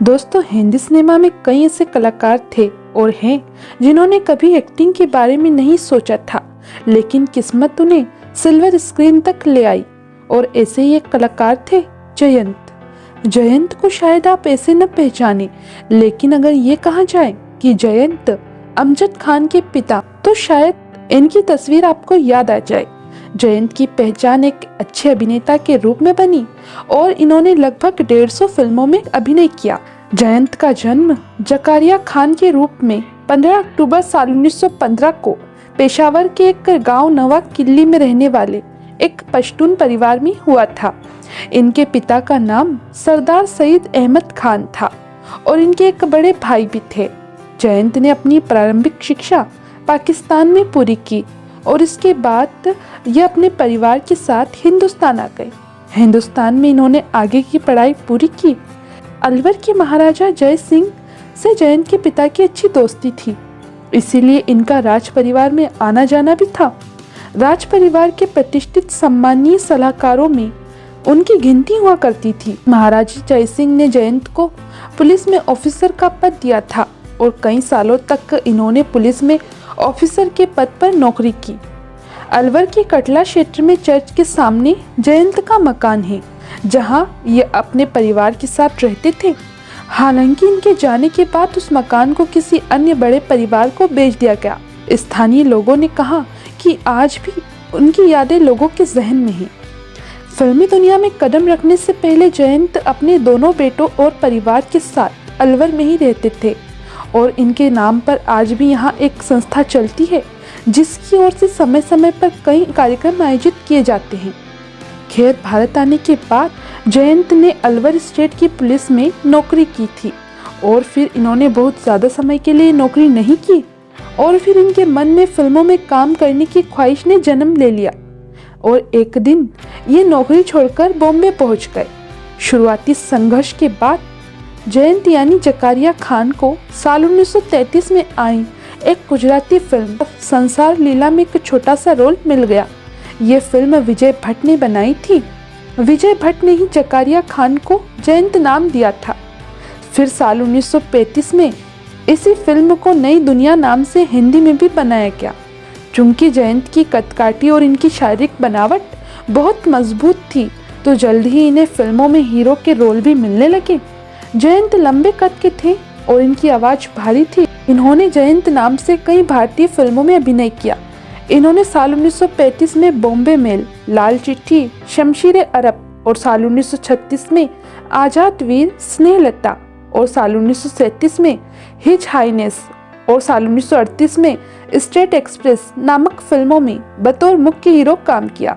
दोस्तों, हिंदी सिनेमा में कई ऐसे कलाकार थे और हैं जिन्होंने कभी एक्टिंग के बारे में नहीं सोचा था, लेकिन किस्मत उन्हें सिल्वर स्क्रीन तक ले आई। और ऐसे ही एक कलाकार थे जयंत। जयंत को शायद आप ऐसे न पहचाने, लेकिन अगर ये कहा जाए कि जयंत अमजद खान के पिता, तो शायद इनकी तस्वीर आपको याद आ जाए। जयंत की पहचान एक अच्छे अभिनेता के रूप में बनी और इन्होंने लगभग 150 फिल्मों में अभिनय किया। जयंत का जन्म जकारिया खान के रूप में 15 अक्टूबर साल 1915 को पेशावर के एक गांव नवा किल्ली में रहने वाले एक पश्तून परिवार में हुआ था। इनके पिता का नाम सरदार सईद अहमद खान था और इनके एक बड़े भाई भी थे। जयंत ने अपनी प्रारंभिक शिक्षा पाकिस्तान में पूरी की और इसके बाद यह अपने परिवार के साथ हिंदुस्तान आ गए। हिंदुस्तान में इन्होंने आगे की पढ़ाई पूरी की। अलवर के महाराजा जय सिंह से जयंत के पिता की अच्छी दोस्ती थी, इसीलिए इनका राज परिवार में आना जाना भी था। राज परिवार के प्रतिष्ठित सम्मानीय सलाहकारों में उनकी गिनती हुआ करती थी। महाराजा जय सिंह ने जयंत को पुलिस में ऑफिसर का पद दिया था और कई सालों तक इन्होंने पुलिस में ऑफिसर के पद पर नौकरी की। अलवर के कटला क्षेत्र में चर्च के सामने जयंत का मकान है, जहां ये अपने परिवार के साथ रहते थे। हालांकि इनके जाने के बाद उस मकान को किसी अन्य बड़े परिवार को बेच दिया गया। स्थानीय लोगों ने कहा कि आज भी उनकी यादें लोगों के जहन में हैं। फिल्मी दुनिया में कदम रखने से पहले जयंत अपने दोनों बेटों और परिवार के साथ अलवर में ही रहते थे और इनके नाम पर आज भी यहाँ एक संस्था चलती है, जिसकी ओर से समय समय पर कई कार्यक्रम आयोजित किए जाते हैं। खैर, भारत आने के बाद जयंत ने अलवर स्टेट की पुलिस में नौकरी की थी और फिर इन्होंने बहुत ज़्यादा समय के लिए नौकरी नहीं की और फिर इनके मन में फिल्मों में काम करने की ख्वाहिश ने जन्म ले लिया और एक दिन ये नौकरी छोड़कर बॉम्बे पहुंच गए। शुरुआती संघर्ष के बाद जयंत यानी जकारिया खान को साल 1933 में आई एक गुजराती फिल्म संसार लीला में एक छोटा सा रोल मिल गया। ये फिल्म विजय भट्ट ने बनाई थी। विजय भट्ट ने ही जकारिया खान को जयंत नाम दिया था। फिर साल 1935 में इसी फिल्म को नई दुनिया नाम से हिंदी में भी बनाया गया। चूंकि जयंत की कदकाठी और इनकी शारीरिक बनावट बहुत मजबूत थी, तो जल्द ही इन्हें फिल्मों में हीरो के रोल भी मिलने लगे। जयंत लंबे कद के थे और इनकी आवाज भारी थी। इन्होंने जयंत नाम से कई भारतीय फिल्मों में अभिनय किया। इन्होंने साल 1935 में बॉम्बे मेल, लाल चिट्ठी, शमशीरे अरब और साल 1936 में आजाद वीर, स्नेहलता और साल 1937 में हिज हाइनेस और साल 1938 में स्टेट एक्सप्रेस नामक फिल्मों में बतौर मुख्य हीरो काम किया।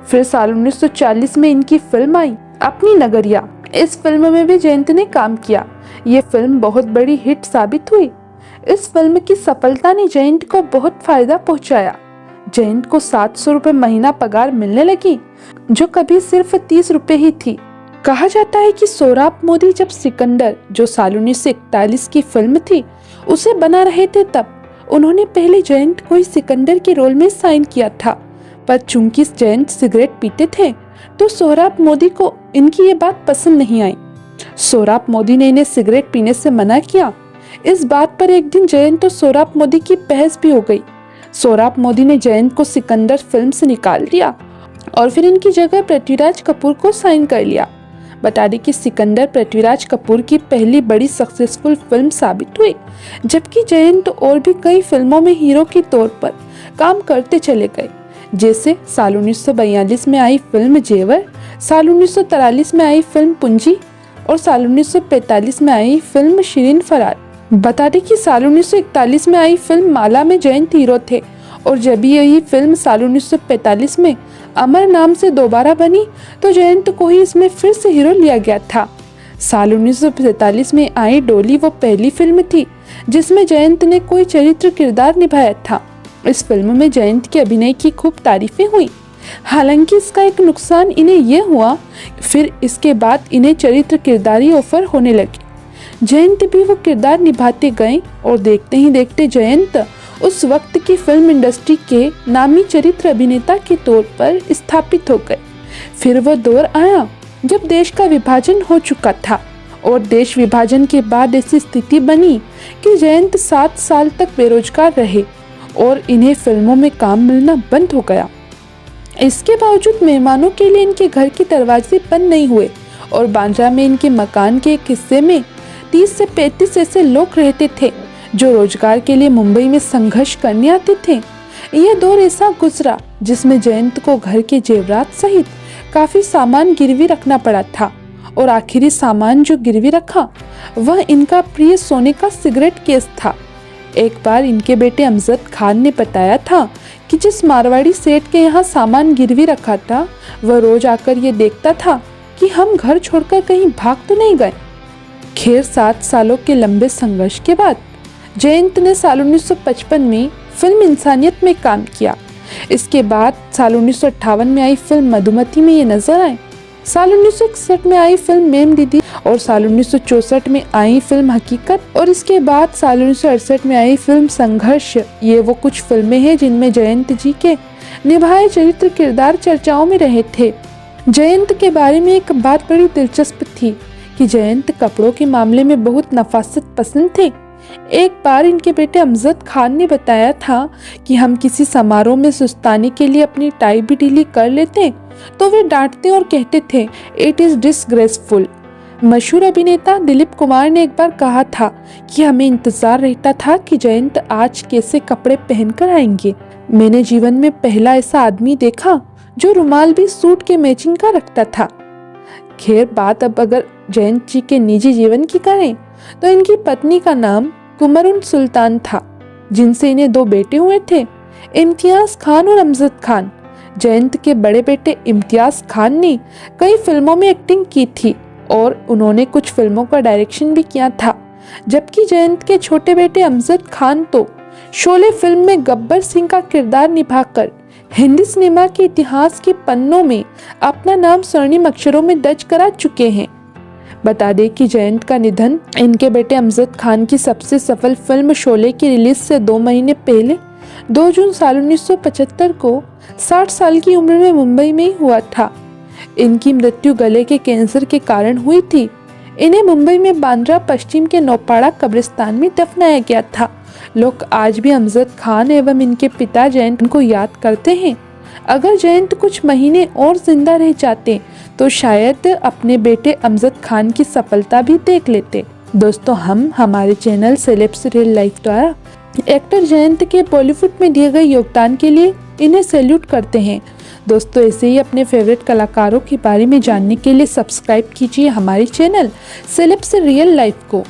फिर साल 1940 में इनकी फिल्म आई अपनी नगरिया। इस फिल्म में भी जयंत ने काम किया। ये फिल्म बहुत बड़ी हिट साबित हुई। इस फिल्म की सफलता ने जयंत को बहुत फायदा पहुंचाया। जयंत को 700 रुपए महीना पगार मिलने लगी, जो कभी सिर्फ 30 रुपए ही थी। कहा जाता है कि सोहराब मोदी जब सिकंदर, जो साल 1941 की फिल्म थी, उसे बना रहे थे, तब उन्होंने पहले जयंत को ही सिकंदर के रोल में साइन किया था। पर चूंकि जयंत सिगरेट पीते थे, तो सोहराब मोदी को इनकी ये बात पसंद नहीं आई। सोहराब मोदी ने इन्हें सिगरेट पीने से मना किया। इस बात पर एक दिन जयंत और सोहराब मोदी की बहस भी हो गई। सोहराब मोदी ने जयंत को सिकंदर फिल्म से निकाल दिया और फिर इनकी जगह पृथ्वीराज कपूर को साइन कर लिया। बता दें कि सिकंदर पृथ्वीराज कपूर की पहली बड़ी सक्सेसफुल फिल्म साबित हुई, जबकि जयंत और भी कई फिल्मों में हीरो के तौर पर काम करते चले गए, जैसे साल 1942 में आई फिल्म जेवर, साल 1943 में आई फिल्म पूंजी और साल 1945 में आई फिल्म शिरीन फरार। बता दें कि साल 1941 में आई फिल्म माला में जयंत हीरो थे और जब यही फिल्म साल 1945 में अमर नाम से दोबारा बनी, तो जयंत को ही इसमें फिर से हीरो लिया गया था। साल 1947 में आई डोली वो पहली फिल्म थी जिसमें जयंत ने कोई चरित्र किरदार निभाया था। इस फिल्म में जयंत के अभिनय की खूब तारीफें हुई। हालांकि इसका एक नुकसान इन्हें यह हुआ, फिर इसके बाद इन्हें चरित्र किरदारी ऑफर होने लगे। जयंत भी वो किरदार निभाते गए और देखते ही देखते जयंत उस वक्त की फिल्म इंडस्ट्री के नामी चरित्र अभिनेता के तौर पर स्थापित हो गए। फिर वो दौर आया जब देश का विभाजन हो चुका था और देश विभाजन के बाद ऐसी स्थिति बनी कि जयंत 7 साल तक बेरोजगार रहे और इन्हें फिल्मों में काम मिलना बंद हो गया। इसके बावजूद मेहमानों के लिए इनके घर के दरवाजे बंद नहीं हुए और बांद्रा में इनके मकान के एक हिस्से में 30 से 35 ऐसे लोग रहते थे जो रोजगार के लिए मुंबई में संघर्ष करने आते थे। यह दौर ऐसा गुजरा जिसमें जयंत को घर के जेवरात सहित काफी सामान गिरवी रखना पड़ा था और आखिरी सामान जो गिरवी रखा वह इनका प्रिय सोने का सिगरेट केस था। एक बार इनके बेटे अमजद खान ने बताया था कि जिस मारवाड़ी सेठ के यहाँ सामान गिरवी रखा था वह रोज आकर ये देखता था कि हम घर छोड़कर कहीं भाग तो नहीं गए। खैर 7 सालों के लंबे संघर्ष के बाद जयंत ने साल 1955 में फिल्म इंसानियत में काम किया। इसके बाद साल 1958 में आई फिल्म मधुमती में ये नजर आए। साल 1961 में आई फिल्म मेम दीदी और साल 1964 में आई फिल्म हकीकत और इसके बाद साल 1968 में आई फिल्म संघर्ष। ये वो कुछ फिल्में हैं जिनमें जयंत जी के निभाए चरित्र किरदार चर्चाओं में रहे थे। जयंत के बारे में एक बात बड़ी दिलचस्प थी कि जयंत कपड़ों के मामले में बहुत नफासत पसंद थे। एक बार इनके बेटे अमजद खान ने बताया था कि हम किसी समारोह में सुस्ताने के लिए अपनी टाई भी ढीली कर लेते तो वे डांटते और कहते थे इट इज डिसग्रेसफुल। मशहूर अभिनेता दिलीप कुमार ने एक बार कहा था कि हमें इंतजार रहता था कि जयंत आज कैसे कपड़े पहनकर आएंगे। मैंने जीवन में पहला ऐसा आदमी देखा जो रुमाल भी सूट के मैचिंग का रखता था। खैर बात अब अगर जयंत जी के निजी जीवन की करें तो इनकी पत्नी का नाम कुमरुन सुल्तान था जिनसे इन्हें 2 बेटे हुए थे, इम्तियाज खान और अमजद खान। जयंत के बड़े बेटे इम्तियाज खान ने कई फिल्मों में एक्टिंग की थी और उन्होंने कुछ फिल्मों का डायरेक्शन भी किया था, जबकि जयंत के छोटे बेटे अमजद खान तो शोले फिल्म में गब्बर सिंह का किरदार निभाकर हिंदी सिनेमा के इतिहास के पन्नों में अपना नाम स्वर्णिम अक्षरों में दर्ज करा चुके हैं। बता दें कि जयंत का निधन इनके बेटे अमजद खान की सबसे सफल फिल्म शोले की रिलीज से 2 महीने पहले 2 जून साल 1975 को 60 साल की उम्र में मुंबई में ही हुआ था। इनकी मृत्यु गले के कैंसर के कारण हुई थी। इन्हें मुंबई में बांद्रा पश्चिम के नौपाड़ा कब्रिस्तान में दफनाया गया था। लोग आज भी अमजद खान एवं इनके पिता जयंत को याद करते हैं। अगर जयंत कुछ महीने और जिंदा रह जाते तो शायद अपने बेटे अमजद खान की सफलता भी देख लेते। दोस्तों हम हमारे चैनल सेलेब्स रियल लाइफ द्वारा एक्टर जयंत के बॉलीवुड में दिए गए योगदान के लिए इन्हें सैल्यूट करते हैं। दोस्तों ऐसे ही अपने फेवरेट कलाकारों के बारे में जानने के लिए सब्सक्राइब कीजिए हमारे चैनल सेलेब्स रियल लाइफ को।